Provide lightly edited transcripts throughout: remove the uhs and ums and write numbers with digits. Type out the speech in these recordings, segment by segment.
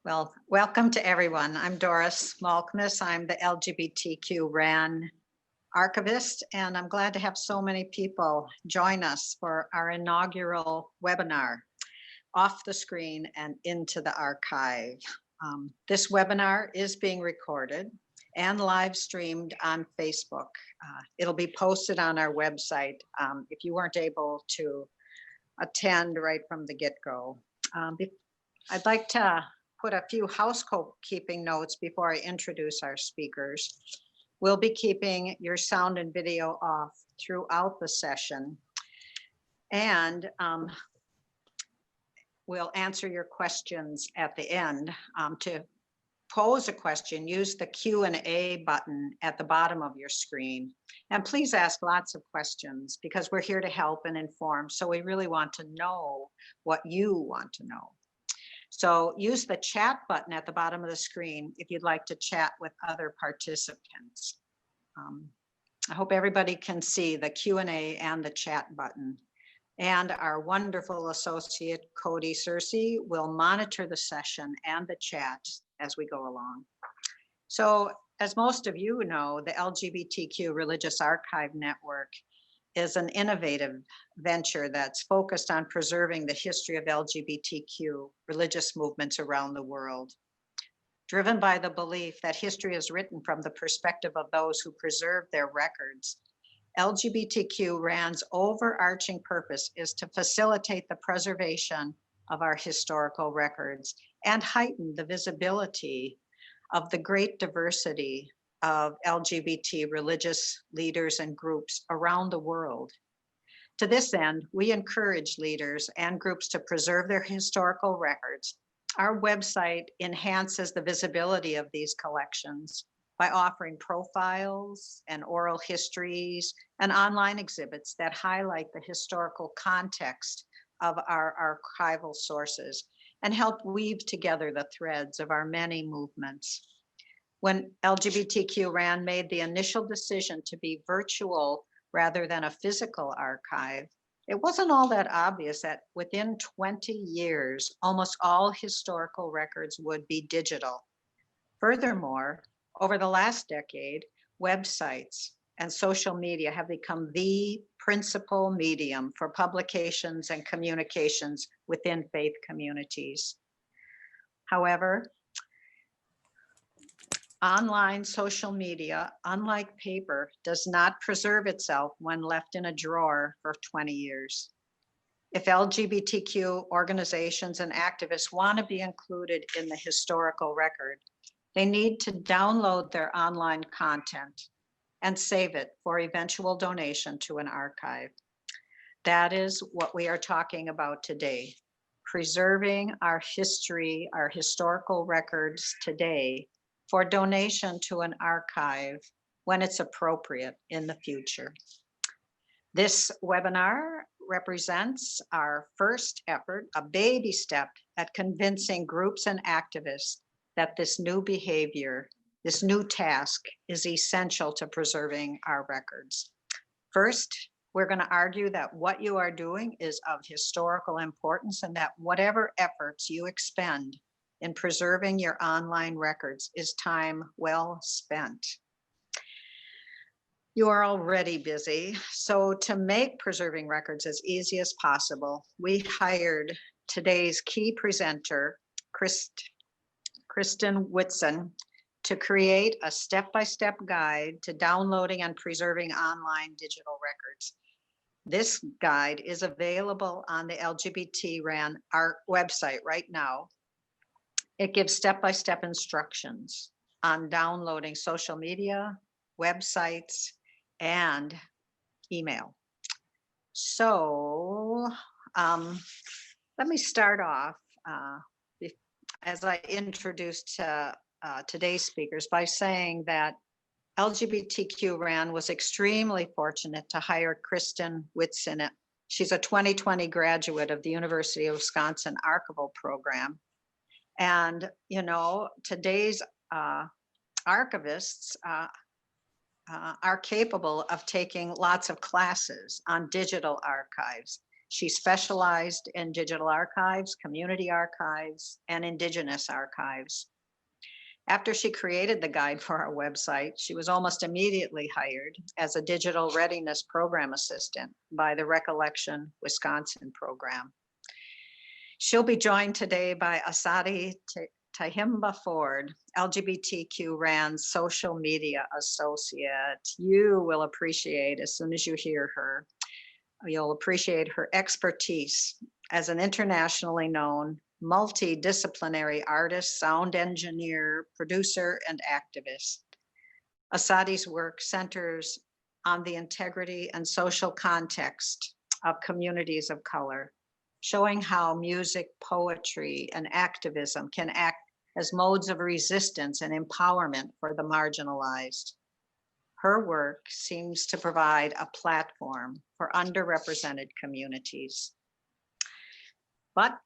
Well, welcome to everyone. I'm Doris Malkmus. I'm the LGBTQ RAN archivist, and I'm glad to have so many people join us for our inaugural webinar, Off the Screen and Into the Archive. This webinar is being recorded and live streamed on Facebook. It'll be posted on our website if you weren't able to attend right from the get-go. I'd like to put a few housekeeping notes before I introduce our speakers. We'll be keeping your sound and video off throughout the session, and we'll answer your questions at the end. To pose a question, use the Q&A button at the bottom of your screen. And please ask lots of questions because we're here to help and inform. So we really want to know what you want to know. So use the chat button at the bottom of the screen if you'd like to chat with other participants. I hope everybody can see the Q&A and the chat button. And our wonderful associate, Cody Searcy, will monitor the session and the chat as we go along. So as most of you know, the LGBTQ Religious Archive Network is an innovative venture that's focused on preserving the history of LGBTQ religious movements around the world. Driven by the belief that history is written from the perspective of those who preserve their records, LGBTQ RAN's overarching purpose is to facilitate the preservation of our historical records and heighten the visibility of the great diversity of LGBT religious leaders and groups around the world. To this end, we encourage leaders and groups to preserve their historical records. Our website enhances the visibility of these collections by offering profiles and oral histories and online exhibits that highlight the historical context of our archival sources and help weave together the threads of our many movements. When LGBTQ RAN made the initial decision to be virtual rather than a physical archive, it wasn't all that obvious that within 20 years, almost all historical records would be digital. Furthermore, over the last decade, websites and social media have become the principal medium for publications and communications within faith communities. However, online social media, unlike paper, does not preserve itself when left in a drawer for 20 years. If LGBTQ organizations and activists want to be included in the historical record, they need to download their online content and save it for eventual donation to an archive. That is what we are talking about today, preserving our history, our historical records today for donation to an archive when it's appropriate in the future. This webinar represents our first effort, a baby step at convincing groups and activists that this new behavior, this new task is essential to preserving our records. First, we're going to argue that what you are doing is of historical importance and that whatever efforts you expend in preserving your online records is time well spent. You are already busy, so to make preserving records as easy as possible, we hired today's key presenter, Kristen Whitson, to create a step-by-step guide to downloading and preserving online digital records. This guide is available on the LGBT RAN our website right now. It gives step-by-step instructions on downloading social media, websites, and email. So let me start off as I introduced today's speakers by saying that LGBTQ RAN was extremely fortunate to hire Kristen Whitson. She's a 2020 graduate of the University of Wisconsin Archival Program. And, you know, today's archivists are capable of taking lots of classes on digital archives. She specialized in digital archives, community archives, and indigenous archives. After she created the guide for our website, she was almost immediately hired as a digital readiness program assistant by the Recollection Wisconsin program. She'll be joined today by Asadi Tahimba Ford, LGBTQ RAN's social media associate. You will appreciate, as soon as you hear her, you'll appreciate her expertise as an internationally known multidisciplinary artist, sound engineer, producer, and activist. Asadi's work centers on the integrity and social context of communities of color, showing how music, poetry, and activism can act as modes of resistance and empowerment for the marginalized. Her work seems to provide a platform for underrepresented communities. But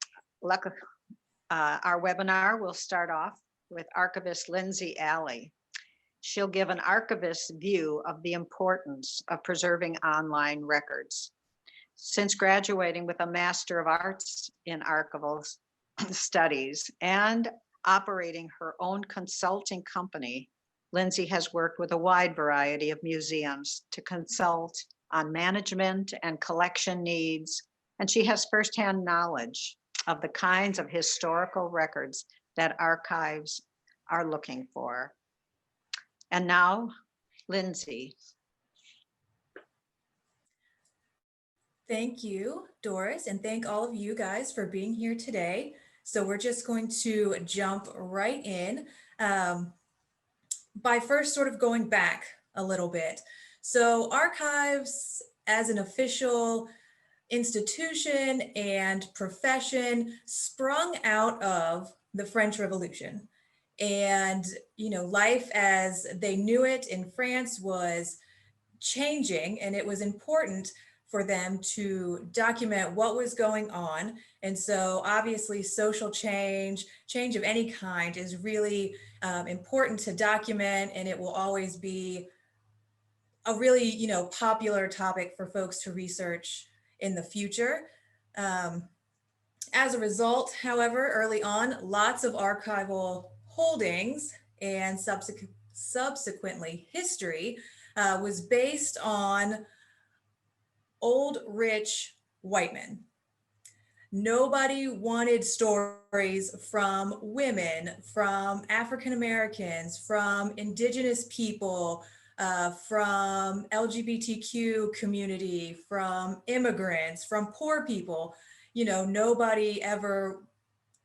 our webinar will start off with archivist Lindsay Alley. She'll give an archivist's view of the importance of preserving online records. Since graduating with a Master of Arts in Archival Studies and operating her own consulting company, Lindsay has worked with a wide variety of museums to consult on management and collection needs, and she has firsthand knowledge of the kinds of historical records that archives are looking for. And now, Lindsay. Thank you, Doris, and thank all of you guys for being here today. So we're just going to jump right in by first sort of going back a little bit. So archives as an official institution and profession sprung out of the French Revolution. And, you know, life as they knew it in France was changing, and it was important for them to document what was going on. And so obviously social change of any kind is really important to document, and it will always be a really, you know, popular topic for folks to research in the future. As a result, however, early on, lots of archival holdings and subsequently history was based on old, rich white men. Nobody wanted stories from women, from African Americans, from indigenous people, from LGBTQ community, from immigrants, from poor people. You know, nobody ever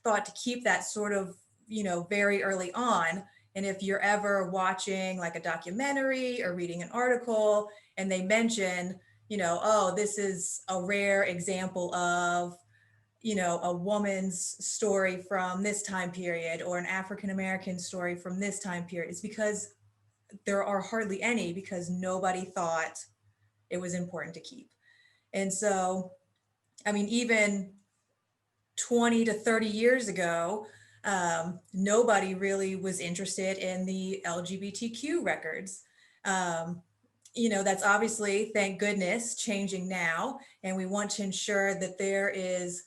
thought to keep that sort of, you know, very early on. And if you're ever watching like a documentary or reading an article and they mention, you know, oh, this is a rare example of, you know, a woman's story from this time period or an African-American story from this time period, it's because there are hardly any, because nobody thought it was important to keep. And so, I mean, even 20 to 30 years ago, nobody really was interested in the LGBTQ records. You know, that's obviously, thank goodness, changing now. And we want to ensure that there is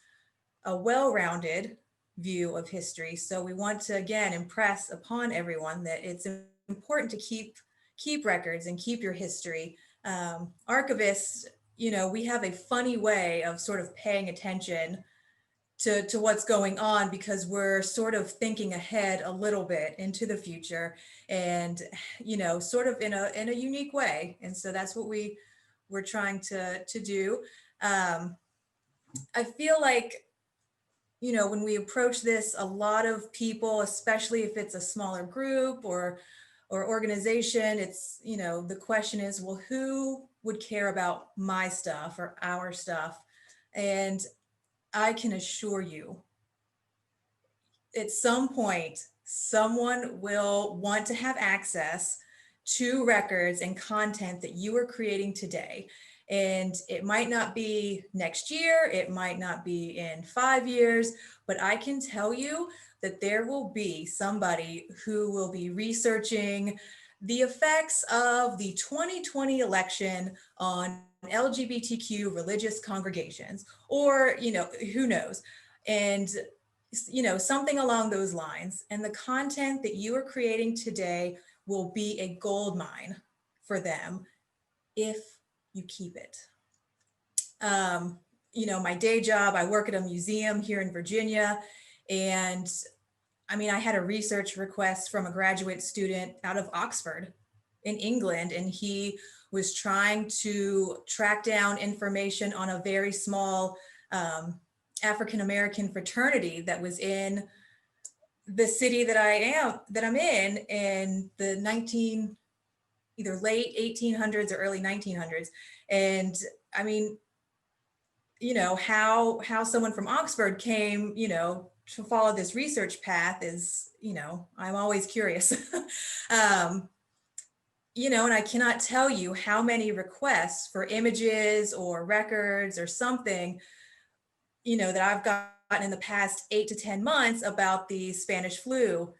a well-rounded view of history. So we want to, again, impress upon everyone that it's important to keep records and keep your history. Archivists, you know, we have a funny way of sort of paying attention to what's going on, because we're sort of thinking ahead a little bit into the future, and, you know, sort of in a unique way. And so that's what we're trying to do. I feel like, you know, when we approach this, a lot of people, especially if it's a smaller group or organization, it's, you know, the question is, well, who would care about my stuff or our stuff? And I can assure you, at some point, someone will want to have access to records and content that you are creating today. And it might not be next year, it might not be in 5 years, but I can tell you that there will be somebody who will be researching the effects of the 2020 election on LGBTQ religious congregations, or, who knows? And, something along those lines. And the content that you are creating today will be a gold mine for them if you keep it. My day job, I work at a museum here in Virginia. And I mean, I had a research request from a graduate student out of Oxford in England, and he was trying to track down information on a very small African American fraternity that was in the city that I'm in the either late 1800s or early 1900s. And I mean, how someone from Oxford came, to follow this research path is, I'm always curious. And I cannot tell you how many requests for images or records or something, that I've gotten in the past 8 to 10 months about the Spanish flu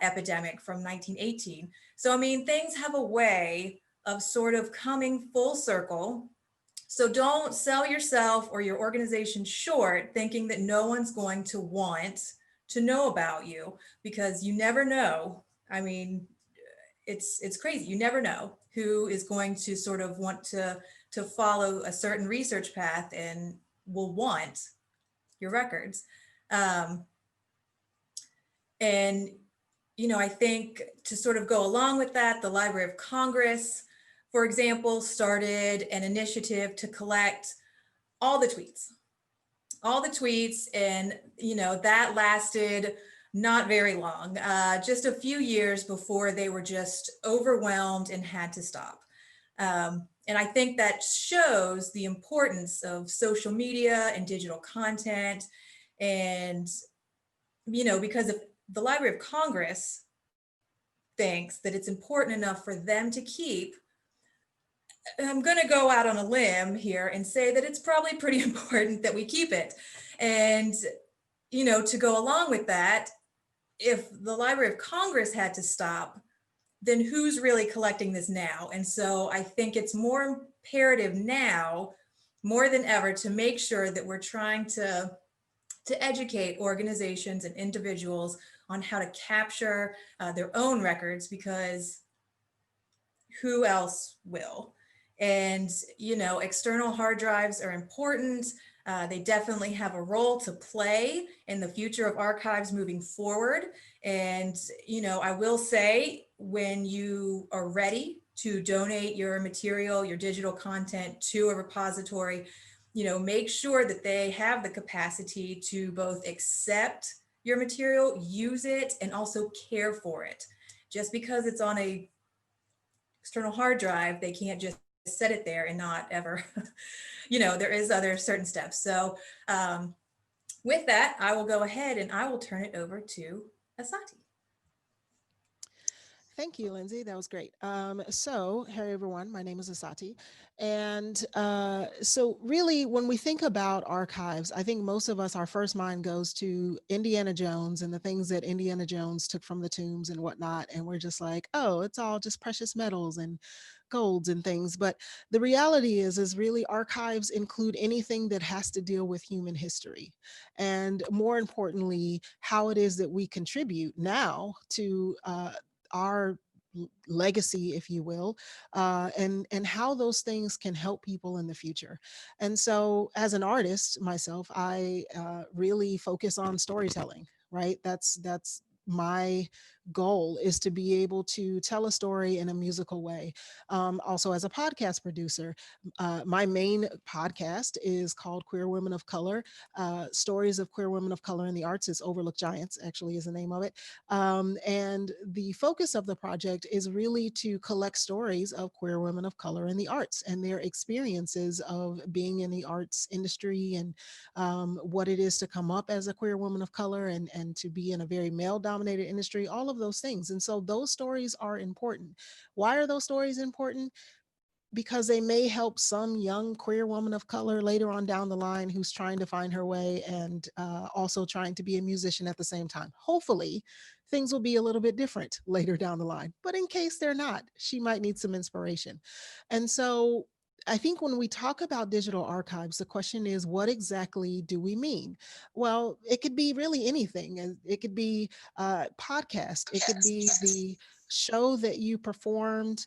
epidemic from 1918. So, I mean, things have a way of sort of coming full circle. So don't sell yourself or your organization short thinking that no one's going to want to know about you, because you never know. I mean, it's crazy. You never know who is going to sort of want to follow a certain research path and will want your records. And I think to sort of go along with that, the Library of Congress, for example, started an initiative to collect all the tweets. And, that lasted not very long, just a few years before they were just overwhelmed and had to stop. And I think that shows the importance of social media and digital content. And, because if the Library of Congress thinks that it's important enough for them to keep, I'm going to go out on a limb here and say that it's probably pretty important that we keep it. And, to go along with that, if the Library of Congress had to stop, then who's really collecting this now? And so I think it's more imperative now, more than ever, to make sure that we're trying to educate organizations and individuals on how to capture their own records, because who else will? And, external hard drives are important. They definitely have a role to play in the future of archives moving forward. And, I will say, when you are ready to donate your material, your digital content to a repository, make sure that they have the capacity to both accept your material, use it, and also care for it. Just because it's on a external hard drive, they can't just set it there and not ever, there is other certain steps. So with that, I will go ahead and I will turn it over to Asati. Thank you, Lindsay. That was great. Hey everyone, my name is Asati. And so really, when we think about archives, I think most of us, our first mind goes to Indiana Jones and the things that Indiana Jones took from the tombs and whatnot. And we're just like, oh, it's all just precious metals and golds and things. But the reality is really archives include anything that has to deal with human history. And more importantly, how it is that we contribute now to our legacy, if you will, and how those things can help people in the future. And so, as an artist myself, I really focus on storytelling. Right, that's my goal, is to be able to tell a story in a musical way. Also, as a podcast producer, my main podcast is called Queer Women of Color, Stories of Queer Women of Color in the Arts. It's Overlooked Giants, actually, is the name of it. And the focus of the project is really to collect stories of queer women of color in the arts and their experiences of being in the arts industry, and what it is to come up as a queer woman of color, and to be in a very male dominated industry, all of those things. And so those stories are important. Why are those stories important? Because they may help some young queer woman of color later on down the line who's trying to find her way, and also trying to be a musician at the same time. Hopefully, things will be a little bit different later down the line. But in case they're not, she might need some inspiration. And so I think when we talk about digital archives, the question is, what exactly do we mean? Well, it could be really anything. It could be podcast. It could be the show that you performed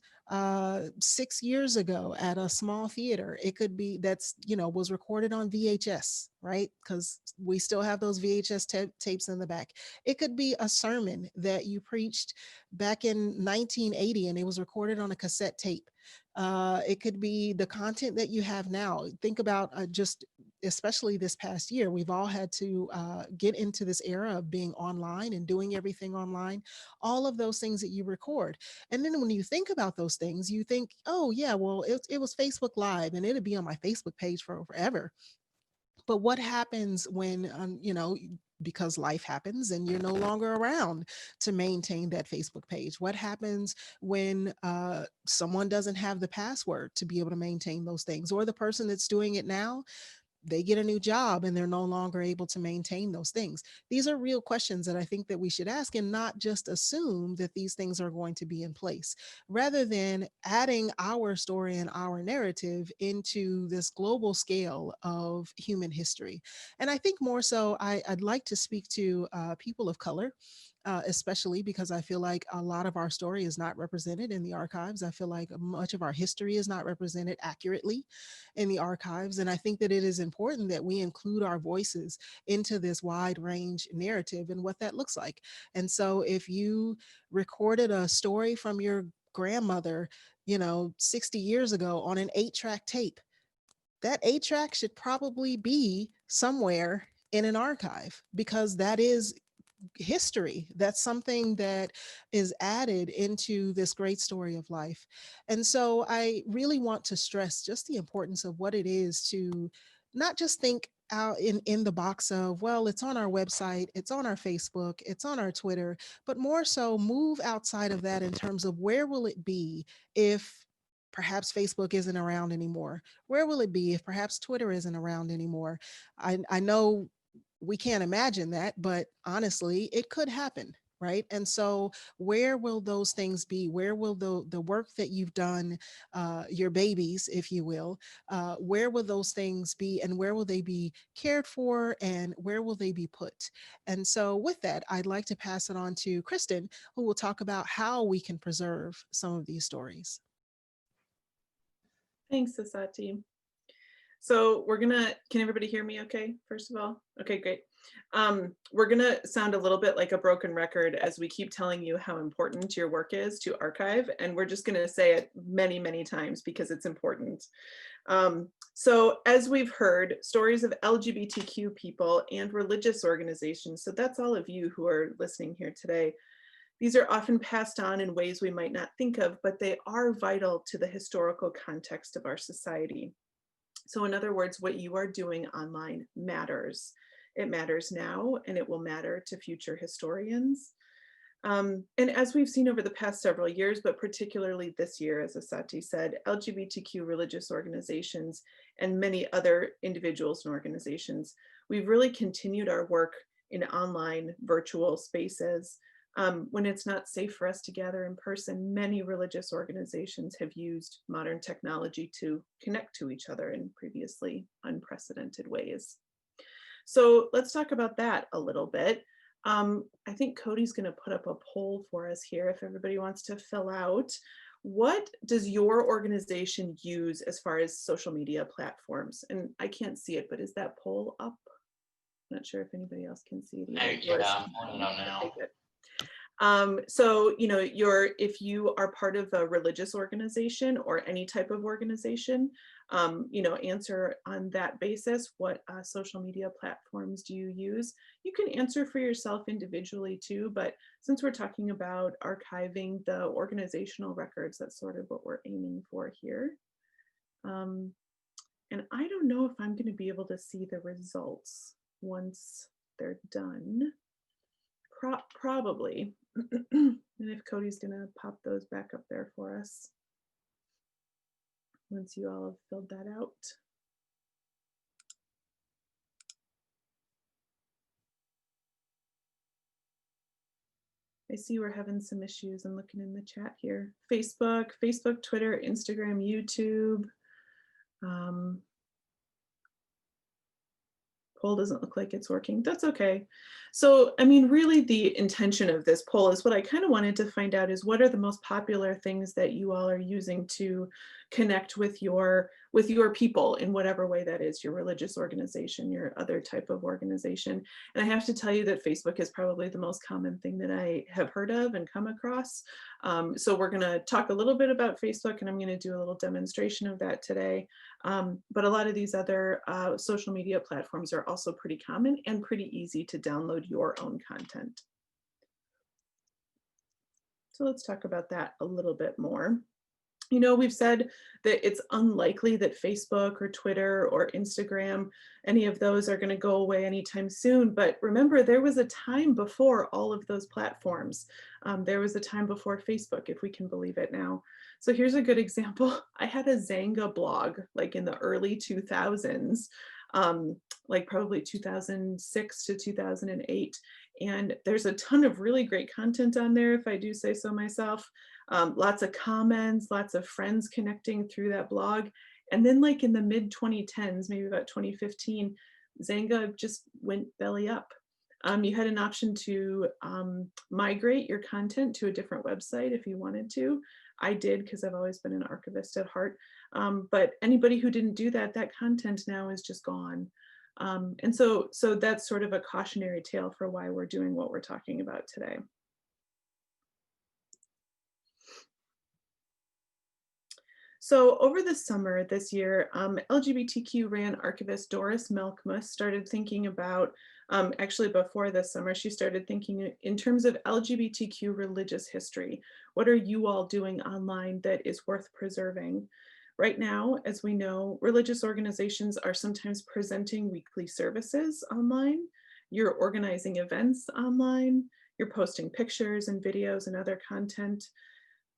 6 years ago at a small theater. It could be that's, was recorded on VHS, right? Because we still have those VHS tapes in the back. It could be a sermon that you preached back in 1980 and it was recorded on a cassette tape. It could be the content that you have now. Think about just, especially this past year, we've all had to get into this era of being online and doing everything online, all of those things that you record. And then when you think about those things, you think, oh, yeah, well, it was Facebook Live and it'd be on my Facebook page for forever. But what happens when, because life happens and you're no longer around to maintain that Facebook page? What happens when someone doesn't have the password to be able to maintain those things, or the person that's doing it now, they get a new job and they're no longer able to maintain those things? These are real questions that I think that we should ask, and not just assume that these things are going to be in place, rather than adding our story and our narrative into this global scale of human history. And I think more so, I'd like to speak to people of color. Especially because I feel like a lot of our story is not represented in the archives. I feel like much of our history is not represented accurately in the archives. And I think that it is important that we include our voices into this wide range narrative and what that looks like. And so if you recorded a story from your grandmother, 60 years ago on an 8-track tape, that 8-track should probably be somewhere in an archive, because that is history. That's something that is added into this great story of life. And so I really want to stress just the importance of what it is to not just think out in the box of, well, it's on our website, it's on our Facebook, it's on our Twitter, but more so move outside of that in terms of where will it be if perhaps Facebook isn't around anymore? Where will it be if perhaps Twitter isn't around anymore? I know we can't imagine that, but honestly, it could happen, right? And so, where will those things be? Where will the work that you've done, your babies, if you will, where will those things be, and where will they be cared for, and where will they be put? And so, with that, I'd like to pass it on to Kristen, who will talk about how we can preserve some of these stories. Thanks, Asati. So can everybody hear me okay, first of all? Okay, great. We're gonna sound a little bit like a broken record as we keep telling you how important your work is to archive, and we're just gonna say it many, many times because it's important. So as we've heard, stories of LGBTQ people and religious organizations, so that's all of you who are listening here today, these are often passed on in ways we might not think of, but they are vital to the historical context of our society. So in other words, what you are doing online matters. It matters now, and it will matter to future historians. And as we've seen over the past several years, but particularly this year, as Asati said, LGBTQ religious organizations and many other individuals and organizations, we've really continued our work in online virtual spaces. When it's not safe for us to gather in person, many religious organizations have used modern technology to connect to each other in previously unprecedented ways. So let's talk about that a little bit. I think Cody's going to put up a poll for us here if everybody wants to fill out. What does your organization use as far as social media platforms? And I can't see it, but is that poll up? I'm not sure if anybody else can see it either. Yeah, I'm pulling it up now. Okay, good. So, if you are part of a religious organization or any type of organization, answer on that basis. What social media platforms do you use? You can answer for yourself individually too, but since we're talking about archiving the organizational records, that's sort of what we're aiming for here. And I don't know if I'm going to be able to see the results once they're done. Probably. And if Cody's gonna pop those back up there for us once you all have filled that out. I see we're having some issues. I'm looking in the chat here. Facebook, Twitter, Instagram, YouTube. Poll doesn't look like it's working. That's okay. So, I mean, really the intention of this poll is what I kind of wanted to find out is what are the most popular things that you all are using to connect with your people in whatever way that is, your religious organization, your other type of organization. And I have to tell you that Facebook is probably the most common thing that I have heard of and come across. So we're going to talk a little bit about Facebook, and I'm going to do a little demonstration of that today. But a lot of these other social media platforms are also pretty common and pretty easy to download your own content. So let's talk about that a little bit more. You know, we've said that it's unlikely that Facebook or Twitter or Instagram, any of those are going to go away anytime soon. But remember, there was a time before all of those platforms. There was a time before Facebook, if we can believe it now. So here's a good example. I had a Xanga blog like in the early 2000s, like probably 2006 to 2008. And there's a ton of really great content on there, if I do say so myself. Lots of comments, lots of friends connecting through that blog. And then like in the mid 2010s, maybe about 2015, Xanga just went belly up. You had an option to migrate your content to a different website if you wanted to. I did because I've always been an archivist at heart. But anybody who didn't do that, that content now is just gone. And so that's sort of a cautionary tale for why we're doing what we're talking about today. So over the summer this year, LGBTQ ran archivist Doris Melkmus started thinking about, actually before this summer, she started thinking in terms of LGBTQ religious history. What are you all doing online that is worth preserving? Right now, as we know, religious organizations are sometimes presenting weekly services online. You're organizing events online. You're posting pictures and videos and other content.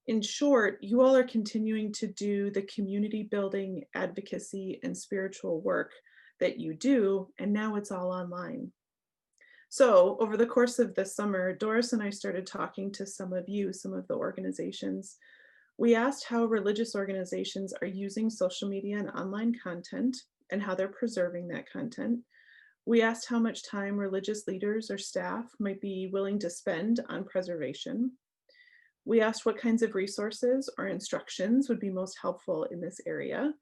In short, you all are continuing to do the community building, advocacy, and spiritual work that you do, and now it's all online. So over the course of this summer, Doris and I started talking to some of you, some of the organizations. We asked how religious organizations are using social media and online content and how they're preserving that content. We asked how much time religious leaders or staff might be willing to spend on preservation. We asked what kinds of resources or instructions would be most helpful in this area.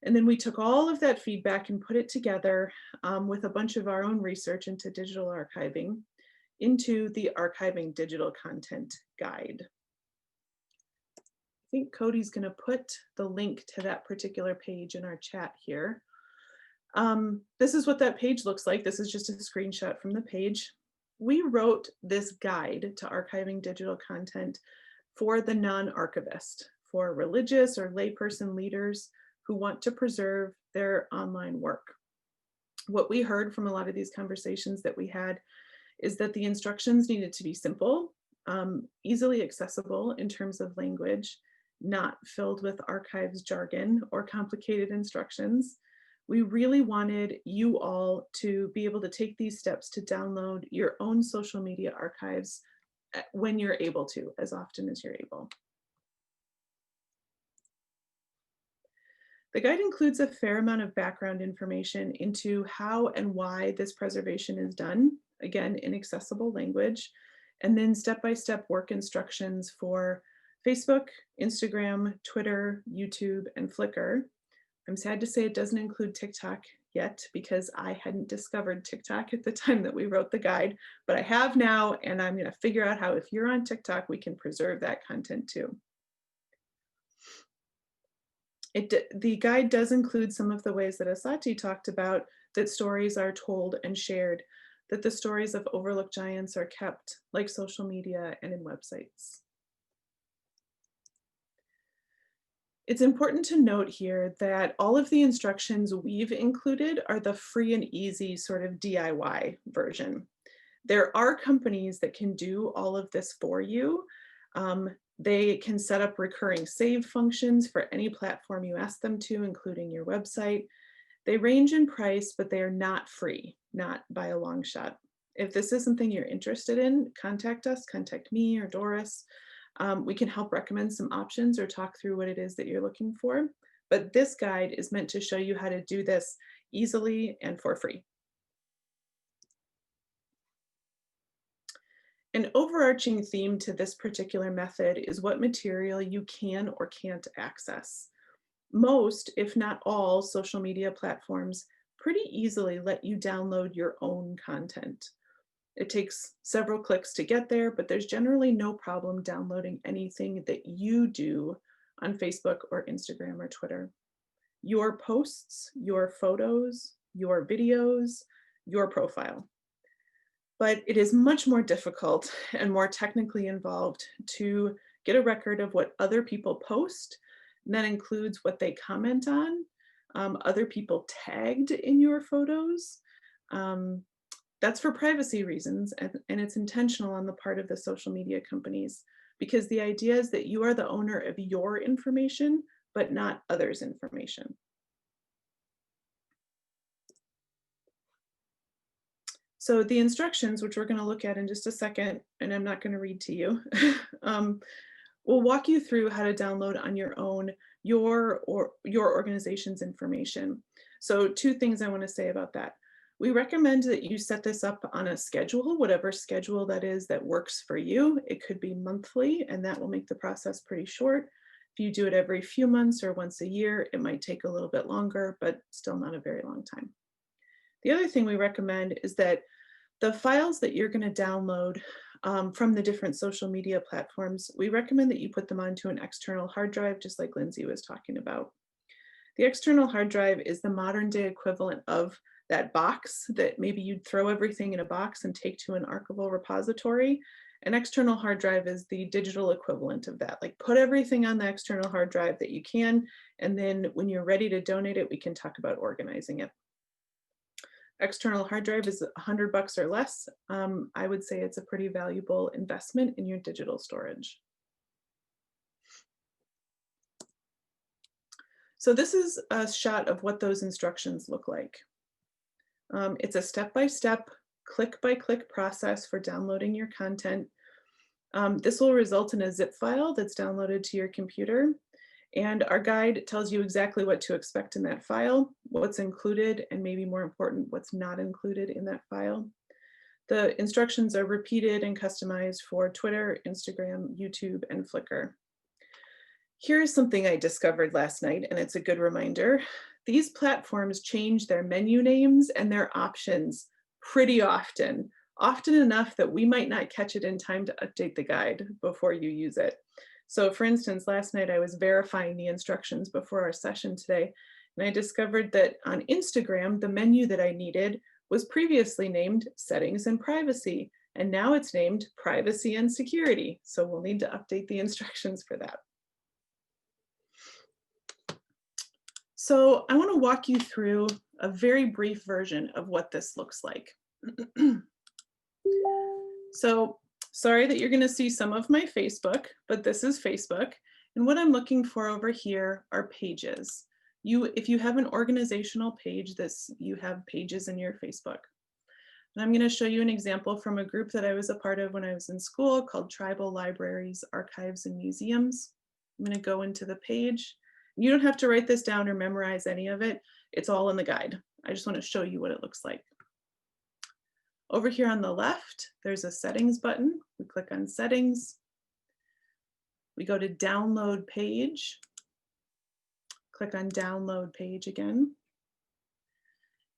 And then we took all of that feedback and put it together with a bunch of our own research into digital archiving into the Archiving Digital Content Guide. I think Cody's going to put the link to that particular page in our chat here. This is what that page looks like. This is just a screenshot from the page. We wrote this guide to archiving digital content for the non-archivist, for religious or layperson leaders who want to preserve their online work. What we heard from a lot of these conversations that we had is that the instructions needed to be simple, easily accessible in terms of language, not filled with archives jargon or complicated instructions. We really wanted you all to be able to take these steps to download your own social media archives when you're able to, as often as you're able. The guide includes a fair amount of background information into how and why this preservation is done, again, in accessible language, and then step-by-step work instructions for Facebook, Instagram, Twitter, YouTube, and Flickr. I'm sad to say it doesn't include TikTok yet because I hadn't discovered TikTok at the time that we wrote the guide, but I have now, and I'm going to figure out how, if you're on TikTok, we can preserve that content too. The guide does include some of the ways that Asati talked about that stories are told and shared, that the stories of overlooked giants are kept, like social media and in websites. It's important to note here that all of the instructions we've included are the free and easy sort of DIY version. There are companies that can do all of this for you. They can set up recurring save functions for any platform you ask them to, including your website. They range in price, but they are not free, not by a long shot. If this is something you're interested in, contact us, contact me or Doris. We can help recommend some options or talk through what it is that you're looking for. but this guide is meant to show you how to do this easily and for free. An overarching theme to this particular method is what material you can or can't access. Most, if not all, social media platforms pretty easily let you download your own content. It takes several clicks to get there, but there's generally no problem downloading anything that you do on Facebook or Instagram or Twitter. Your posts, your photos, your videos, your profile. But it is much more difficult and more technically involved to get a record of what other people post. And that includes what they comment on, other people tagged in your photos. That's for privacy reasons, and it's intentional on the part of the social media companies, because the idea is that you are the owner of your information, but not others' information. So the instructions, which we're going to look at in just a second, and I'm not going to read to you, will walk you through how to download on your own your organization's information. So 2 things I want to say about that. We recommend that you set this up on a schedule, whatever schedule that is that works for you. It could be monthly, and that will make the process pretty short. If you do it every few months or once a year, it might take a little bit longer, but still not a very long time. The other thing we recommend is that the files that you're going to download from the different social media platforms, we recommend that you put them onto an external hard drive, just like Lindsay was talking about. The external hard drive is the modern day equivalent of that box that maybe you'd throw everything in a box and take to an archival repository. An external hard drive is the digital equivalent of that. Like, put everything on the external hard drive that you can, and then when you're ready to donate it, we can talk about organizing it. External hard drive is $100 or less. I would say it's a pretty valuable investment in your digital storage. So this is a shot of what those instructions look like. It's a step-by-step, click-by-click process for downloading your content. This will result in a zip file that's downloaded to your computer. And our guide tells you exactly what to expect in that file, what's included, and maybe more important, what's not included in that file. The instructions are repeated and customized for Twitter, Instagram, YouTube, and Flickr. Here's something I discovered last night, and it's a good reminder. These platforms change their menu names and their options pretty often enough that we might not catch it in time to update the guide before you use it. So for instance, last night I was verifying the instructions before our session today, and I discovered that on Instagram, the menu that I needed was previously named Settings and Privacy, and now it's named Privacy and Security. So we'll need to update the instructions for that. So I want to walk you through a very brief version of what this looks like. So sorry that you're going to see some of my Facebook, but this is Facebook. And what I'm looking for over here are pages. If you have an organizational page, you have pages in your Facebook. And I'm going to show you an example from a group that I was a part of when I was in school called Tribal Libraries, Archives, and Museums. I'm going to go into the page. You don't have to write this down or memorize any of it. It's all in the guide. I just want to show you what it looks like. Over here on the left, there's a settings button. We click on settings. We go to download page. Click on download page again.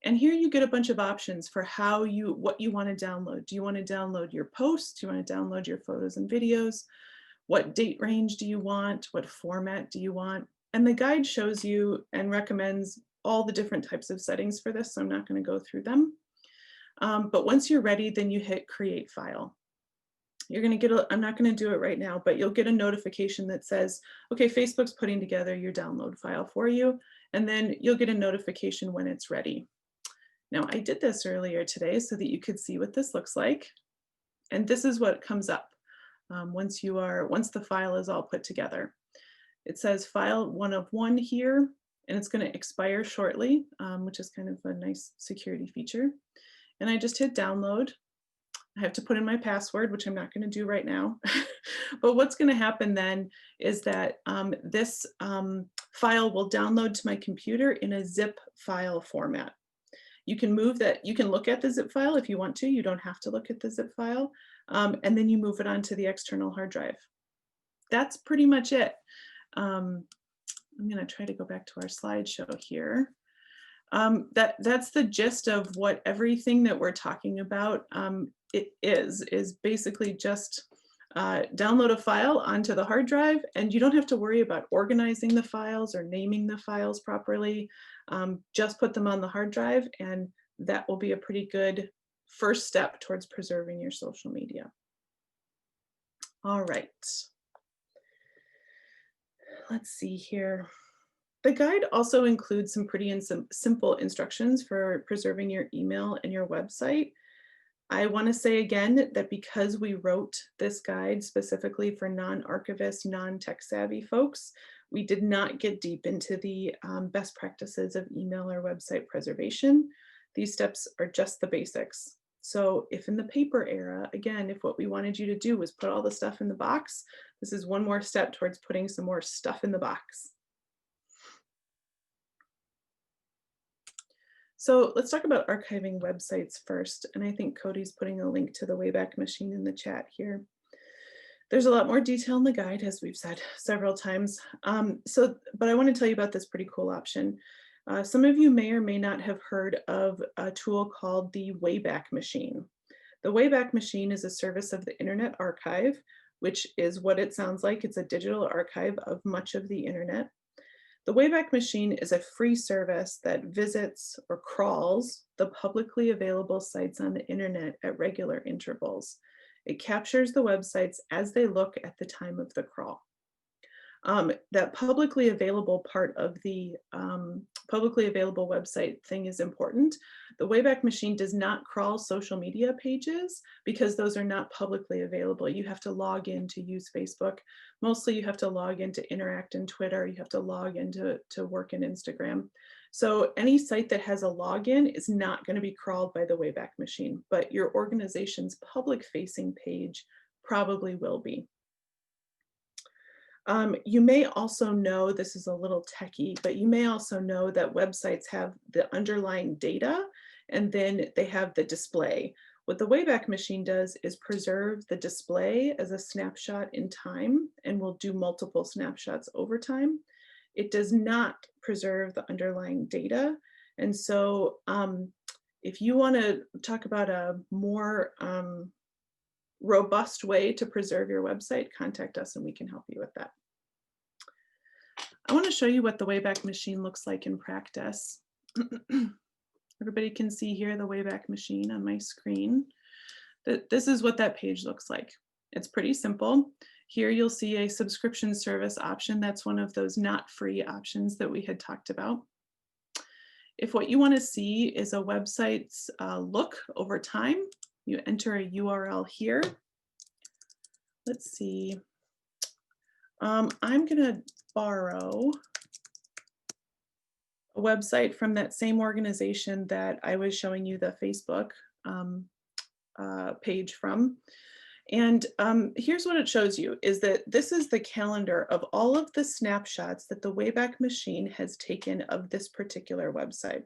And here you get a bunch of options for what you want to download. Do you want to download your posts? Do you want to download your photos and videos? What date range do you want? What format do you want? And the guide shows you and recommends all the different types of settings for this, so I'm not going to go through them. But once you're ready, then you hit create file. You're going to get I'm not going to do it right now, but you'll get a notification that says, okay, Facebook's putting together your download file for you, and then you'll get a notification when it's ready. Now, I did this earlier today so that you could see what this looks like. And this is what comes up once the file is all put together. It says file 1 of 1 here, and it's going to expire shortly, which is kind of a nice security feature. And I just hit download. I have to put in my password, which I'm not going to do right now. But what's going to happen then is that this file will download to my computer in a zip file format. You can move that, you can look at the zip file if you want to, you don't have to look at the zip file, and then you move it onto the external hard drive. That's pretty much it. I'm gonna try to go back to our slideshow here. That's the gist of what everything that we're talking about it is basically just download a file onto the hard drive, and you don't have to worry about organizing the files or naming the files properly. Just put them on the hard drive, and that will be a pretty good first step towards preserving your social media. All right. Let's see here. The guide also includes some pretty simple instructions for preserving your email and your website. I want to say again that because we wrote this guide specifically for non-archivist, non-tech savvy folks, we did not get deep into the best practices of email or website preservation. These steps are just the basics. So if in the paper era, again, if what we wanted you to do was put all the stuff in the box, this is one more step towards putting some more stuff in the box. So let's talk about archiving websites first. And I think Cody's putting a link to the Wayback Machine in the chat here. There's a lot more detail in the guide, as we've said several times. But I want to tell you about this pretty cool option. Some of you may or may not have heard of a tool called the Wayback Machine. The Wayback Machine is a service of the Internet Archive, which is what it sounds like. It's a digital archive of much of the internet. The Wayback Machine is a free service that visits or crawls the publicly available sites on the internet at regular intervals. It captures the websites as they look at the time of the crawl. That publicly available part of the publicly available website thing is important. The Wayback Machine does not crawl social media pages because those are not publicly available. You have to log in to use Facebook. Mostly you have to log in to interact in Twitter. You have to log in to work in Instagram. So any site that has a login is not going to be crawled by the Wayback Machine, but your organization's public facing page probably will be. You may also know, this is a little techie, but you may also know that websites have the underlying data and then they have the display. What the Wayback Machine does is preserve the display as a snapshot in time and will do multiple snapshots over time. It does not preserve the underlying data. And so if you want to talk about a more robust way to preserve your website, contact us and we can help you with that. I want to show you what the Wayback Machine looks like in practice. Everybody can see here the Wayback Machine on my screen. This is what that page looks like. It's pretty simple. Here you'll see a subscription service option. That's one of those not free options that we had talked about. If what you want to see is a website's look over time, you enter a URL here. Let's see. I'm going to borrow a website from that same organization that I was showing you the Facebook page from. And here's what it shows you is that this is the calendar of all of the snapshots that the Wayback Machine has taken of this particular website.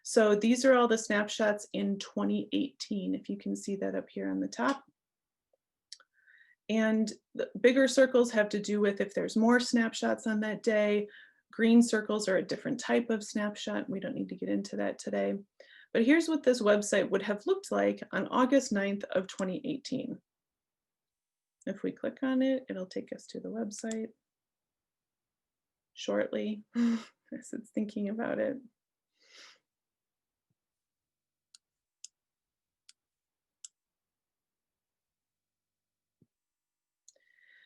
So these are all the snapshots in 2018, if you can see that up here on the top. And the bigger circles have to do with if there's more snapshots on that day. Green circles are a different type of snapshot. We don't need to get into that today. But here's what this website would have looked like on August 9th of 2018. If we click on it, it'll take us to the website shortly as it's thinking about it.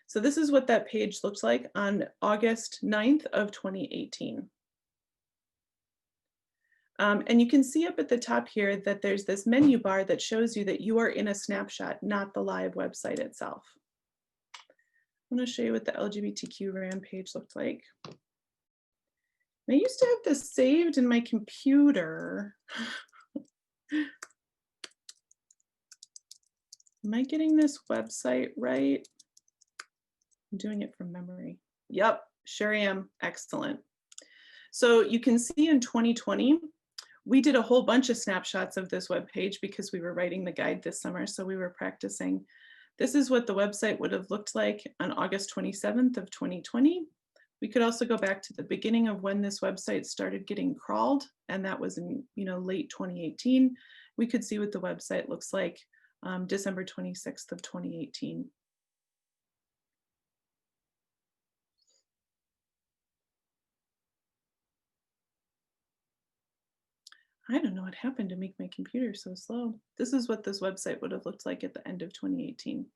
So this is what that page looks like on August 9th of 2018. And you can see up at the top here that there's this menu bar that shows you that you are in a snapshot, not the live website itself. I want to show you what the LGBTQ RAM page looked like. I used to have this saved in my computer. Am I getting this website right? I'm doing it from memory. Yep, sure am. Excellent. So you can see in 2020, we did a whole bunch of snapshots of this web page because we were writing the guide this summer, so we were practicing. This is what the website would have looked like on August 27th of 2020. We could also go back to the beginning of when this website started getting crawled, and that was in late 2018. We could see what the website looks like December 26th of 2018. I don't know what happened to make my computer so slow. This is what this website would have looked like at the end of 2018.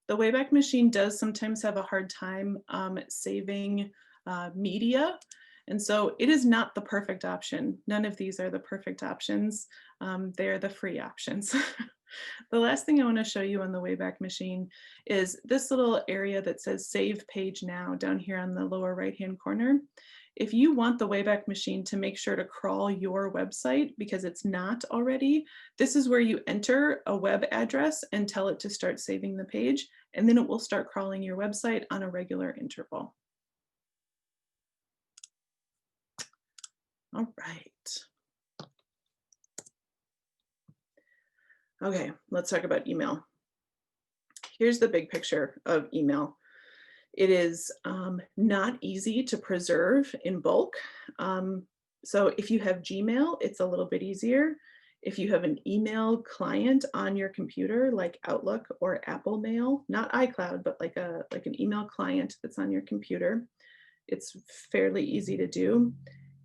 The Wayback Machine does sometimes have a hard time saving media. And so it is not the perfect option. None of these are the perfect options. They're the free options. The last thing I want to show you on the Wayback Machine is this little area that says Save Page Now down here on the lower right-hand corner. If you want the Wayback Machine to make sure to crawl your website because it's not already, this is where you enter a web address and tell it to start saving the page, and then it will start crawling your website on a regular interval. All right. Okay, let's talk about email. Here's the big picture of email. It is not easy to preserve in bulk. So if you have Gmail, it's a little bit easier. If you have an email client on your computer, like Outlook or Apple Mail, not iCloud, but like an email client that's on your computer, it's fairly easy to do.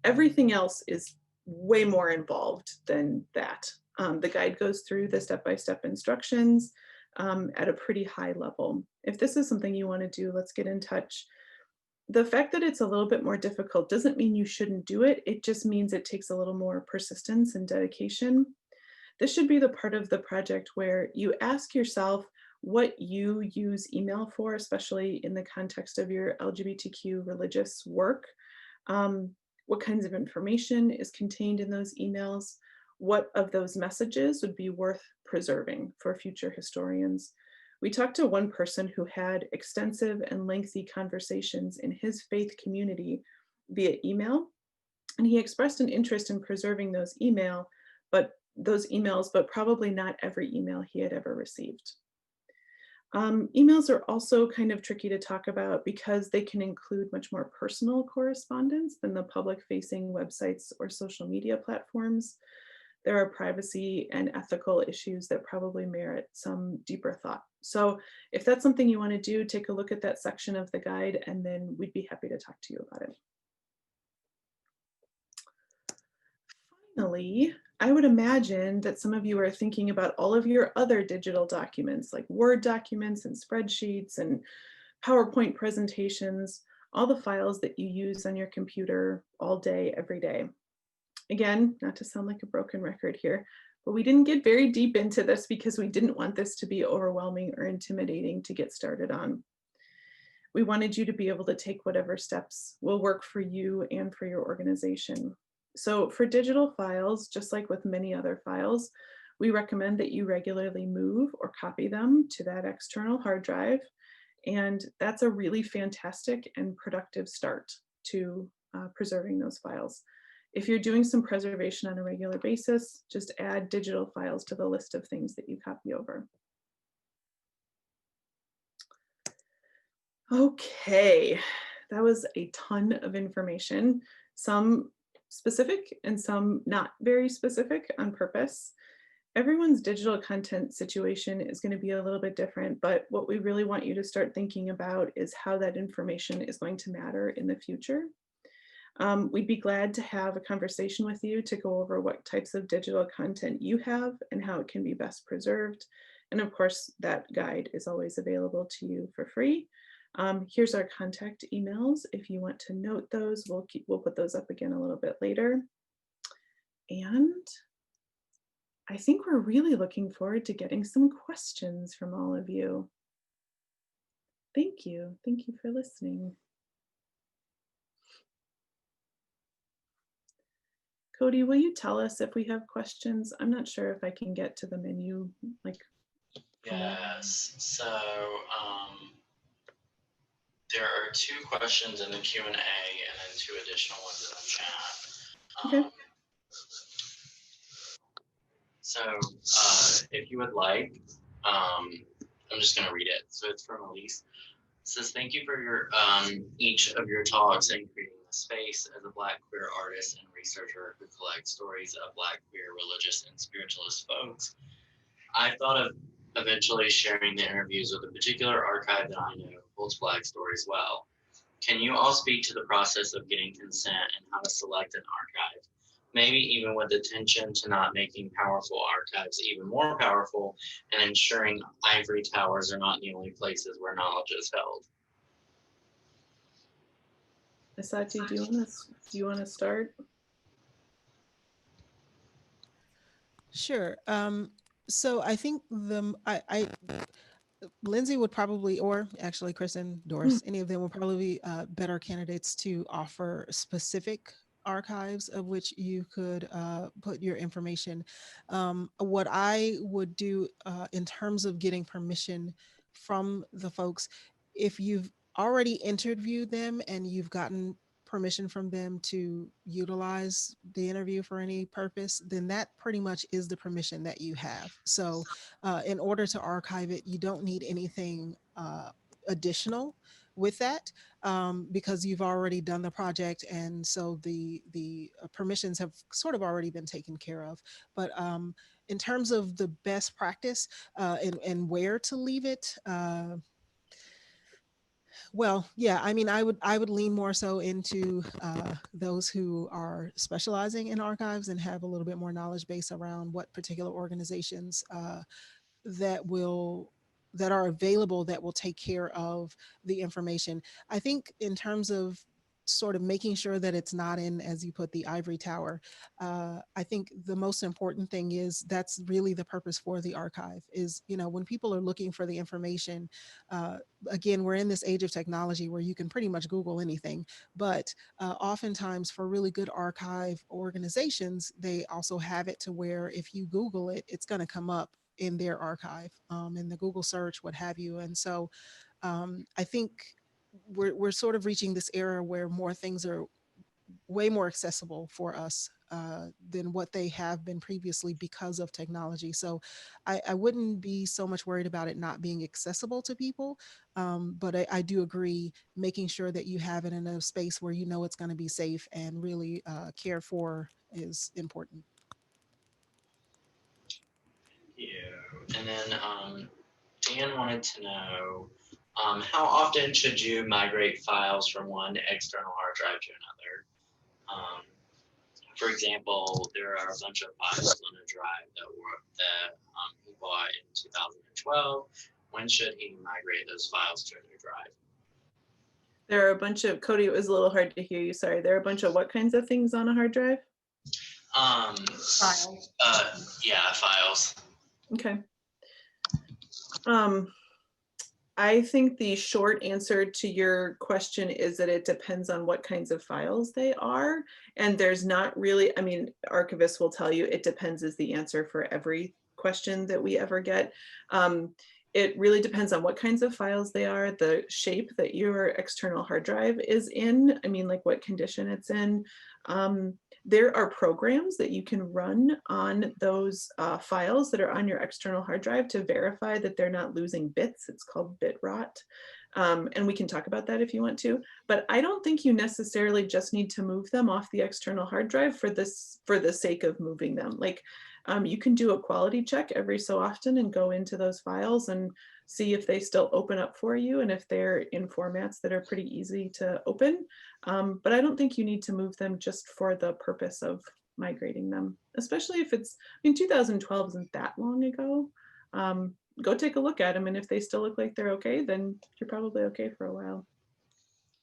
Everything else is way more involved than that. The guide goes through the step-by-step instructions at a pretty high level. If this is something you want to do, let's get in touch. The fact that it's a little bit more difficult doesn't mean you shouldn't do it. It just means it takes a little more persistence and dedication. This should be the part of the project where you ask yourself what you use email for, especially in the context of your LGBTQ religious work. What kinds of information is contained in those emails? What of those messages would be worth preserving for future historians? We talked to one person who had extensive and lengthy conversations in his faith community via email, and he expressed an interest in preserving those emails, but probably not every email he had ever received. Emails are also kind of tricky to talk about because they can include much more personal correspondence than the public-facing websites or social media platforms. There are privacy and ethical issues that probably merit some deeper thought. So if that's something you want to do, take a look at that section of the guide, and then we'd be happy to talk to you about it. Finally, I would imagine that some of you are thinking about all of your other digital documents, like Word documents and spreadsheets and PowerPoint presentations, all the files that you use on your computer all day, every day. Again, not to sound like a broken record here, but we didn't get very deep into this because we didn't want this to be overwhelming or intimidating to get started on. We wanted you to be able to take whatever steps will work for you and for your organization. So for digital files, just like with many other files, we recommend that you regularly move or copy them to that external hard drive. And that's a really fantastic and productive start to preserving those files. If you're doing some preservation on a regular basis, just add digital files to the list of things that you copy over. Okay, that was a ton of information, some specific and some not very specific on purpose. Everyone's digital content situation is going to be a little bit different, but what we really want you to start thinking about is how that information is going to matter in the future. We'd be glad to have a conversation with you to go over what types of digital content you have and how it can be best preserved. And of course, that guide is always available to you for free. Here's our contact emails. If you want to note those, we'll put those up again a little bit later. And I think we're really looking forward to getting some questions from all of you. Thank you. Thank you for listening. Cody, will you tell us if we have questions? I'm not sure if I can get to the menu. Yes, so There are 2 questions in the Q&A and then 2 additional ones in the chat. Okay. So if you would like, I'm just going to read it. So it's from Elise. It says, thank you for your each of your talks and creating the space. As a Black queer artist and researcher who collects stories of Black queer religious and spiritualist folks, I thought of eventually sharing the interviews with a particular archive that I know holds Black stories well. Can you all speak to the process of getting consent and how to select an archive? Maybe even with attention to not making powerful archives even more powerful and ensuring ivory towers are not the only places where knowledge is held. Asati, do you want to start? Sure. So I think Lindsay would probably, or actually Kristen, Doris, any of them would probably be better candidates to offer specific archives of which you could put your information. What I would do in terms of getting permission from the folks, if you've already interviewed them and you've gotten permission from them to utilize the interview for any purpose, then that pretty much is the permission that you have. So in order to archive it, you don't need anything additional with that because you've already done the project, and so the permissions have sort of already been taken care of. But in terms of the best practice and where to leave it, well, yeah, I mean, I would lean more so into those who are specializing in archives and have a little bit more knowledge base around what particular organizations that are available that will take care of the information. I think in terms of sort of making sure that it's not in, as you put, the ivory tower, I think the most important thing is that's really the purpose for the archive is, you know, when people are looking for the information, again, we're in this age of technology where you can pretty much Google anything, but oftentimes for really good archive organizations, they also have it to where if you Google it, it's going to come up in their archive, in the Google search, what have you. And so I think we're sort of reaching this era where more things are way more accessible for us than what they have been previously because of technology. So I wouldn't be so much worried about it not being accessible to people. But I do agree, making sure that you have it in a space where you know it's going to be safe and really cared for is important. And then Dan wanted to know, how often should you migrate files from one external hard drive to another? For example, there are a bunch of files on a drive that he bought in 2012. When should he migrate those files to a new drive? There are a bunch of, Cody, it was a little hard to hear you, sorry. There are a bunch of what kinds of things on a hard drive? Files. Yeah, files. Okay. I think the short answer to your question is that it depends on what kinds of files they are. And there's not really, I mean, archivists will tell you it depends is the answer for every question that we ever get. It really depends on what kinds of files they are, the shape that your external hard drive is in, I mean, like what condition it's in. There are programs that you can run on those files that are on your external hard drive to verify that they're not losing bits. It's called bit rot. And we can talk about that if you want to, but I don't think you necessarily just need to move them off the external hard drive for the sake of moving them. Like you can do a quality check every so often and go into those files and see if they still open up for you and if they're in formats that are pretty easy to open. But I don't think you need to move them just for the purpose of migrating them, especially if it's, I mean, 2012 isn't that long ago. Go take a look at them, and if they still look like they're okay, then you're probably okay for a while.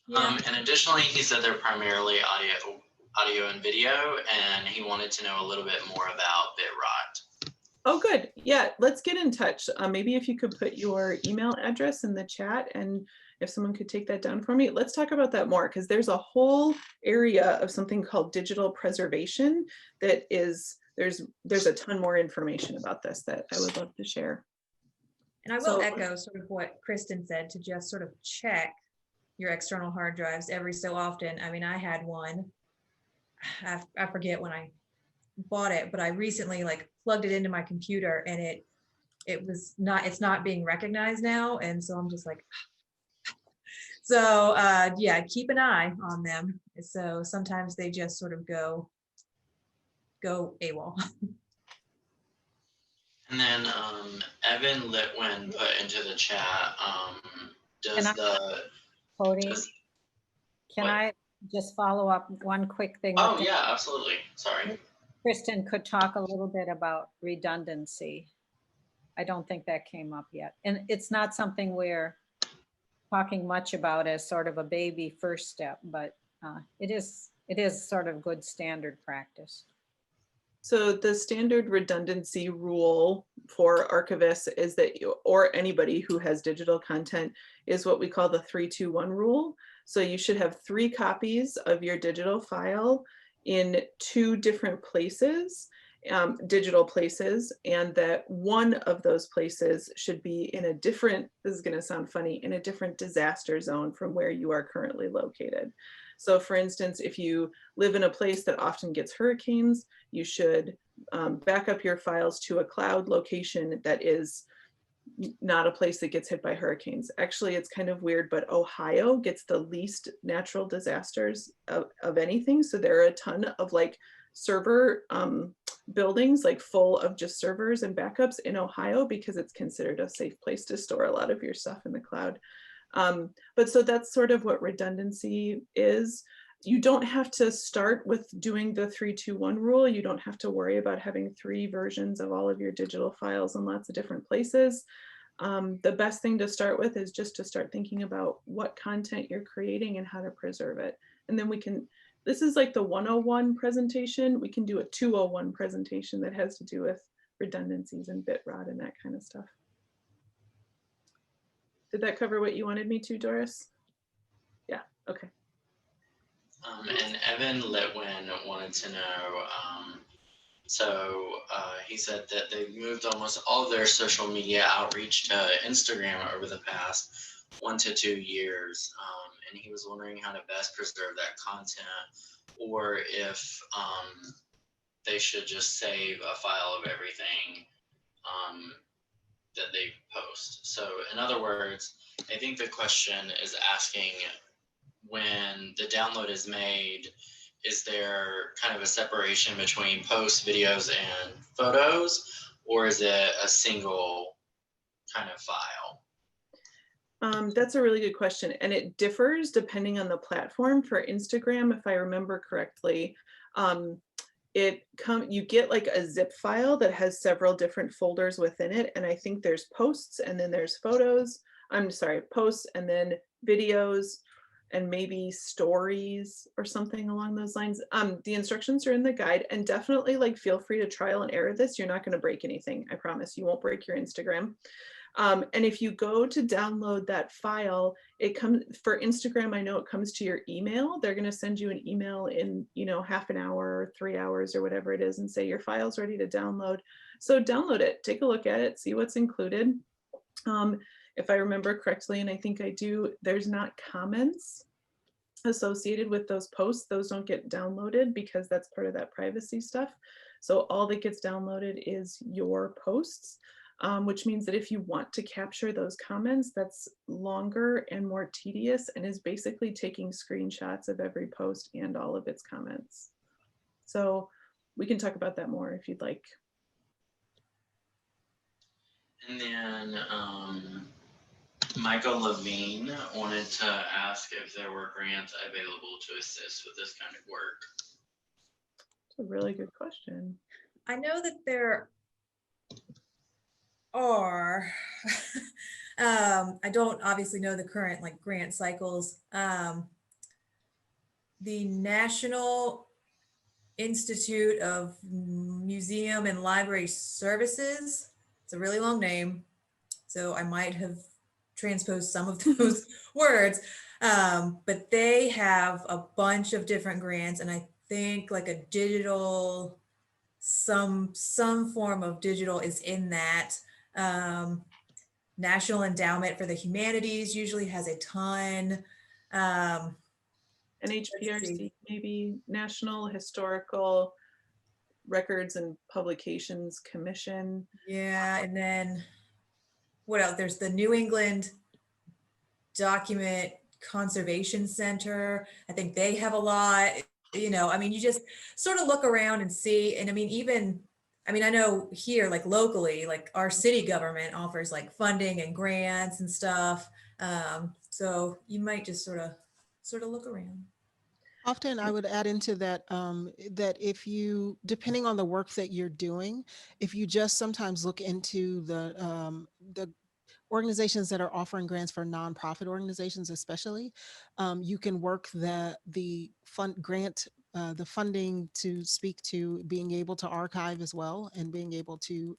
Yeah. And additionally, he said they're primarily audio and video, and he wanted to know a little bit more about bit rot. Oh, good. Yeah, let's get in touch. Maybe if you could put your email address in the chat, and if someone could take that down for me, let's talk about that more, because there's a whole area of something called digital preservation that is, there's a ton more information about this that I would love to share. And I will echo sort of what Kristen said, to just sort of check your external hard drives every so often. I mean, I had one, I forget when I bought it, but I recently like plugged it into my computer and it's not being recognized now. And so I'm just like, so yeah, keep an eye on them. So sometimes they just sort of go AWOL. And then Evan Litwin put into the chat, Can Cody, can what? I just follow up one quick thing? Oh with yeah, absolutely. Sorry. Kristen could talk a little bit about redundancy. I don't think that came up yet. And it's not something we're talking much about as sort of a baby first step, but it is sort of good standard practice. So the standard redundancy rule for archivists is that or anybody who has digital content, is what we call the 3-2-1 rule. So you should have 3 copies of your digital file in 2 different places, digital places, and that one of those places should be in a different, this is going to sound funny, in a different disaster zone from where you are currently located. So for instance, if you live in a place that often gets hurricanes, you should back up your files to a cloud location that is not a place that gets hit by hurricanes. Actually, it's kind of weird, but Ohio gets the least natural disasters of anything. So there are a ton of like server buildings like full of just servers and backups in Ohio because it's considered a safe place to store a lot of your stuff in the cloud. But so that's sort of what redundancy is. You don't have to start with doing the 3-2-1 rule. You don't have to worry about having 3 versions of all of your digital files in lots of different places. The best thing to start with is just to start thinking about what content you're creating and how to preserve it. And then we can, this is like the 101 presentation. We can do a 201 presentation that has to do with redundancies and bit rot and that kind of stuff. Did that cover what you wanted me to, Doris? Yeah, okay. And Evan Litwin wanted to know, he said that they've moved almost all of their social media outreach to Instagram over the past 1 to 2 years. And he was wondering how to best preserve that content, or if they should just save a file of everything that they post. So in other words, I think the question is asking, when the download is made, is there kind of a separation between posts, videos, and photos, or is it a single kind of file? That's a really good question, and it differs depending on the platform. For Instagram, if I remember correctly, you get like a zip file that has several different folders within it, and I think there's posts, and then there's photos. I'm sorry, posts, and then videos, and maybe stories or something along those lines. The instructions are in the guide, and definitely like feel free to trial and error this. You're not going to break anything. I promise you won't break your Instagram. And if you go to download that file, it comes for Instagram. I know it comes to your email. They're going to send you an email in, half an hour or 3 hours or whatever it is, and say your file's ready to download. So download it, take a look at it, see what's included. If I remember correctly, and I think I do, there's not comments associated with those posts. Those don't get downloaded because that's part of that privacy stuff. So all that gets downloaded is your posts. Which means that if you want to capture those comments, that's longer and more tedious and is basically taking screenshots of every post and all of its comments. So we can talk about that more if you'd like. And then Michael Levine wanted to ask if there were grants available to assist with this kind of work. It's a really good question. I know that there are, I don't obviously know the current like grant cycles. The National Institute of Museum and Library Services, it's a really long name, so I might have transposed some of those words, but they have a bunch of different grants, and I think like a digital, some form of digital is in that. National Endowment for the Humanities usually has a ton. NHPRC, maybe National Historical Records and Publications Commission. Yeah, and then what else? There's the New England Document Conservation Center. I think they have a lot. You know, I mean, you just sort of look around and see. And I mean, even, I mean, I know here, like locally, like our city government offers like funding and grants and stuff. So you might just sort of look around. Often I would add into that, that if you, depending on the work that you're doing, if you just sometimes look into the organizations that are offering grants for nonprofit organizations, especially, you can work the funding to speak to being able to archive as well, and being able to,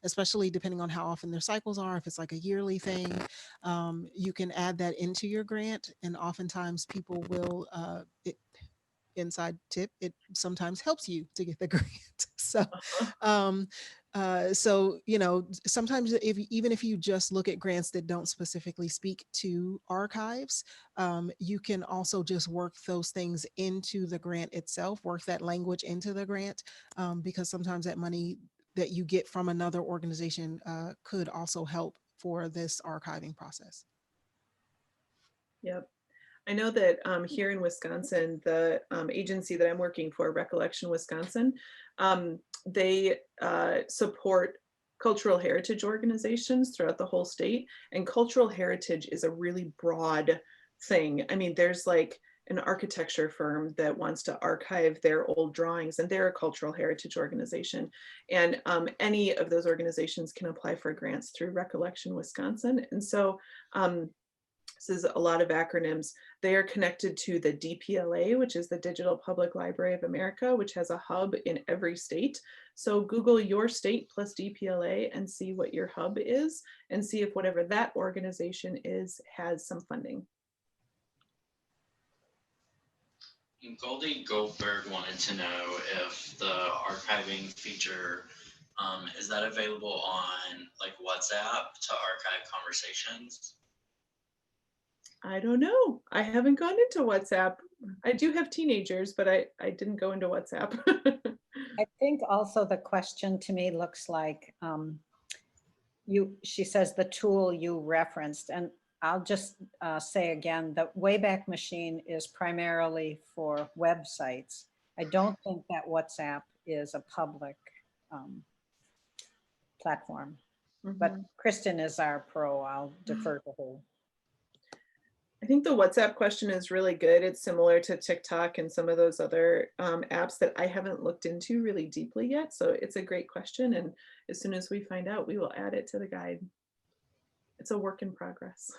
especially depending on how often their cycles are, if it's like a yearly thing, you can add that into your grant, and oftentimes people will. Inside tip, it sometimes helps you to get the grant. So you know, sometimes even if you just look at grants that don't specifically speak to archives, you can also just work those things into the grant itself, work that language into the grant, because sometimes that money that you get from another organization could also help for this archiving process. Yep. I know that here in Wisconsin, the agency that I'm working for, Recollection Wisconsin, they support cultural heritage organizations throughout the whole state. And cultural heritage is a really broad thing. I mean, there's like an architecture firm that wants to archive their old drawings, and they're a cultural heritage organization. And any of those organizations can apply for grants through Recollection Wisconsin. And so this is a lot of acronyms. They are connected to the DPLA, which is the Digital Public Library of America, which has a hub in every state. So Google your state plus DPLA and see what your hub is, and see if whatever that organization is has some funding. Goldie Goldberg wanted to know if the archiving feature, is that available on like WhatsApp to archive conversations? I don't know. I haven't gone into WhatsApp. I do have teenagers, but I didn't go into WhatsApp. I think also the question to me looks like she says the tool you referenced, and I'll just say again, the Wayback Machine is primarily for websites. I don't think that WhatsApp is a public platform, but Kristen is our pro. I'll defer to her. I think the WhatsApp question is really good. It's similar to TikTok and some of those other apps that I haven't looked into really deeply yet. So it's a great question. And as soon as we find out, we will add it to the guide. It's a work in progress.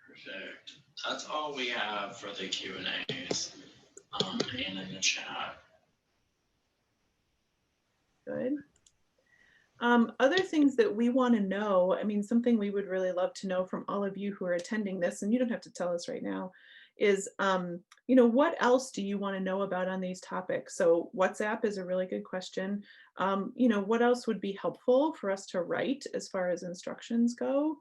Perfect. That's all we have for the Q&As and in the chat. Good. Other things that we want to know, I mean, something we would really love to know from all of you who are attending this, and you don't have to tell us right now, is, you know, what else do you want to know about on these topics? So WhatsApp is a really good question. You know, what else would be helpful for us to write as far as instructions go?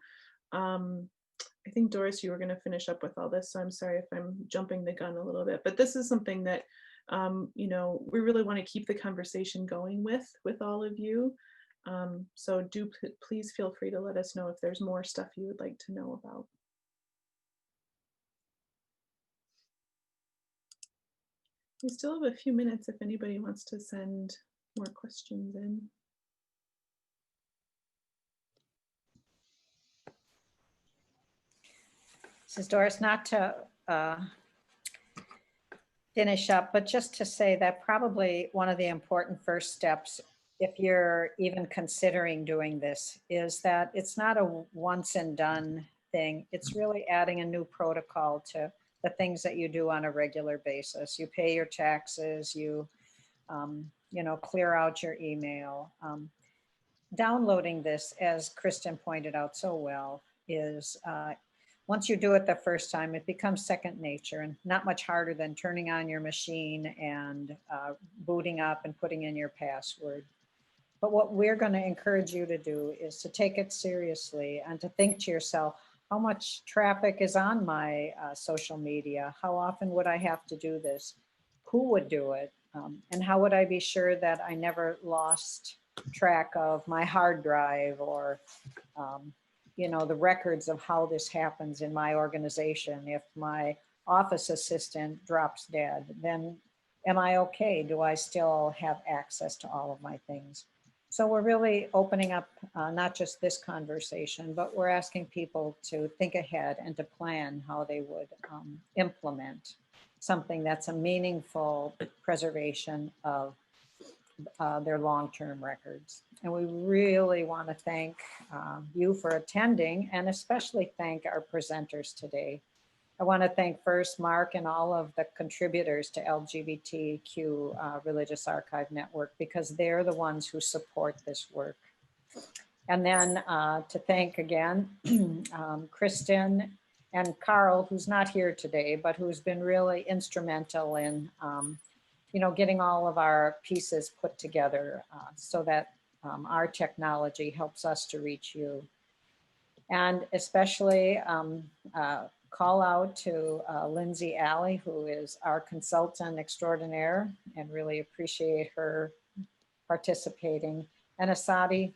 I think, Doris, you were going to finish up with all this, so I'm sorry if I'm jumping the gun a little bit, but this is something that, you know, we really want to keep the conversation going with all of you. So please feel free to let us know if there's more stuff you would like to know about. We still have a few minutes if anybody wants to send more questions in. This is Doris, not to finish up, but just to say that probably one of the important first steps, if you're even considering doing this, is that it's not a once and done thing. It's really adding a new protocol to the things that you do on a regular basis. You pay your taxes, you know, clear out your email. Downloading this, as Kristen pointed out so well, is once you do it the first time, it becomes second nature and not much harder than turning on your machine and booting up and putting in your password. But what we're going to encourage you to do is to take it seriously and to think to yourself, how much traffic is on my social media? How often would I have to do this? Who would do it? And how would I be sure that I never lost track of my hard drive or, you know, the records of how this happens in my organization? If my office assistant drops dead, then am I okay? Do I still have access to all of my things? So we're really opening up not just this conversation, but we're asking people to think ahead and to plan how they would implement something that's a meaningful preservation of their long-term records. And we really want to thank you for attending, and especially thank our presenters today. I want to thank first Mark and all of the contributors to LGBTQ Religious Archive Network, because they're the ones who support this work. And then to thank again Kristen and Carl, who's not here today, but who's been really instrumental in you know, getting all of our pieces put together so that our technology helps us to reach you. And especially call out to Lindsay Alley, who is our consultant extraordinaire, and really appreciate her participating. And Asadi,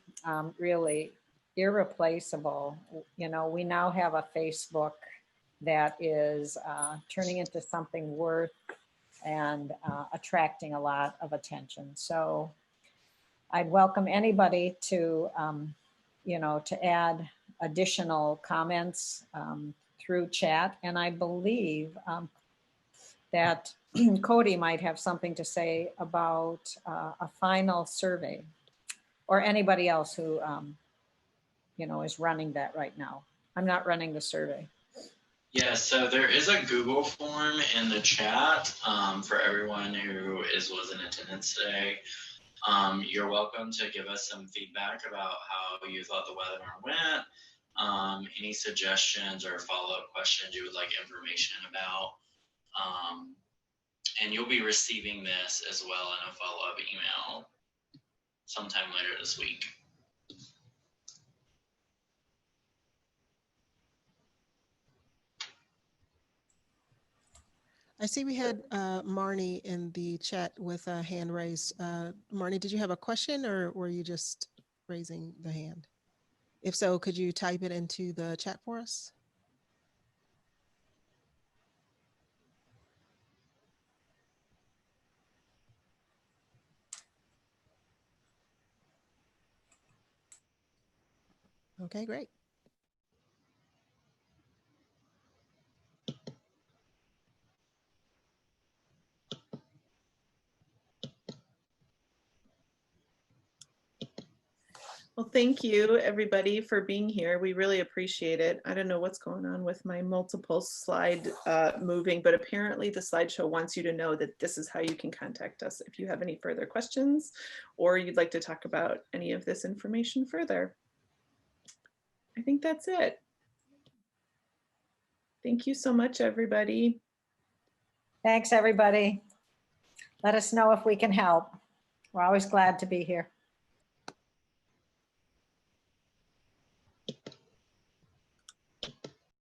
really irreplaceable. You know, we now have a Facebook that is turning into something worth and attracting a lot of attention. So I'd welcome anybody to, you know, to add additional comments through chat. And I believe that Cody might have something to say about a final survey, or anybody else who, you know, is running that right now. I'm not running the survey. Yeah, so there is a Google form in the chat for everyone who was in attendance today. You're welcome to give us some feedback about how you thought the webinar went, any suggestions or follow-up questions you would like information about. And you'll be receiving this as well in a follow-up email sometime later this week. I see we had Marnie in the chat with a hand raised. Marnie, did you have a question, or were you just raising the hand? If so, could you type it into the chat for us? Okay, great. Well, thank you everybody for being here. We really appreciate it. I don't know what's going on with my multiple slide moving, but apparently the slideshow wants you to know that this is how you can contact us if you have any further questions or you'd like to talk about any of this information further. I think that's it. Thank you so much, everybody. Thanks, everybody. Let us know if we can help. We're always glad to be here.